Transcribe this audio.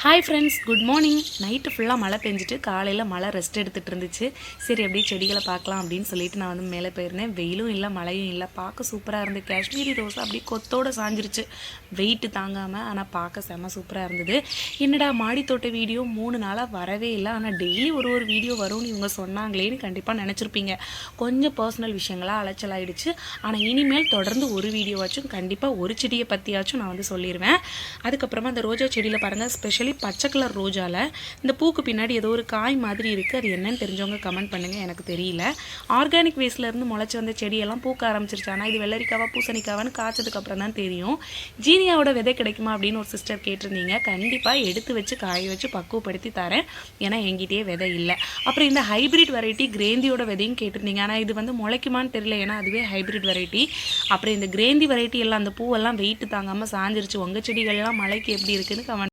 Hi friends, good morning. Night ஃபுல்லாக மழை பெஞ்சிட்டு காலையில் மழை ரெஸ்ட் எடுத்துகிட்டு இருந்துச்சு. சரி அப்படியே செடிகளை பார்க்கலாம் அப்படின்னு சொல்லிட்டு நான் வந்து மேலே போயிருந்தேன். வெயிலும் இல்லை மழையும் இல்லை, பார்க்க சூப்பராக இருந்தது. காஷ்மீரி ரோஸ் அப்படியே கொத்தோடு சாஞ்சிருச்சு, வெயிட்டு தாங்காமல். ஆனால் பார்க்க செம்ம சூப்பராக இருந்தது. என்னடா மாடித்தோட்ட வீடியோ 3 நாளாக வரவே இல்லை, ஆனால் டெய்லி ஒரு வீடியோ வரும்னு இவங்க சொன்னாங்களேன்னு கண்டிப்பாக நினச்சிருப்பீங்க. கொஞ்சம் பர்சனல் விஷயங்களாக அலைச்சலாயிடுச்சு. ஆனால் இனிமேல் தொடர்ந்து ஒரு வீடியோவாச்சும் கண்டிப்பாக ஒரு செடியை பற்றியாச்சும் நான் வந்து சொல்லிடுவேன். அதுக்கப்புறமா அந்த ரோஜா செடியில் பாருங்கள், ஸ்பெஷலி பச்சை கலர் ரோஜாவில் இந்த பூக்கு பின்னாடி ஏதோ ஒரு காய் மாதிரி இருக்குது. அது என்னன்னு தெரிஞ்சவங்க கமெண்ட் பண்ணுங்கள், எனக்கு தெரியல. ஆர்கானிக் வேஸ்ட்லேருந்து முளைச்சி வந்த செடியெல்லாம் பூக்க ஆரம்பிச்சிருச்சு. ஆனால் இது வெள்ளரிக்காவா பூசணிக்காவான்னு காய்ச்சதுக்கு அப்புறம் தான் தெரியும். ஜீனியாவோட விதை கிடைக்குமா அப்படின்னு ஒரு சிஸ்டர் கேட்டிருந்தீங்க. கண்டிப்பாக எடுத்து வச்சு காய வச்சு பக்குவப்படுத்தி தரேன், ஏன்னா எங்கிட்டே விதை இல்லை. அப்புறம் இந்த ஹைப்ரிட் வெரைட்டி கிரேந்தியோட விதையும் கேட்டிருந்தீங்க. ஆனால் இது வந்து முளைக்குமான்னு தெரியல, ஏன்னா அதுவே ஹைப்ரிட் வெரைட்டி. அப்புறம் இந்த கிரேந்தி வெரைட்டி எல்லாம் அந்த பூவெல்லாம் வெயிட்டு தாங்காமல் சாஞ்சிருச்சு. உங்கள் செடிகள்லாம் மழைக்கு எப்படி இருக்குன்னு கமெண்ட்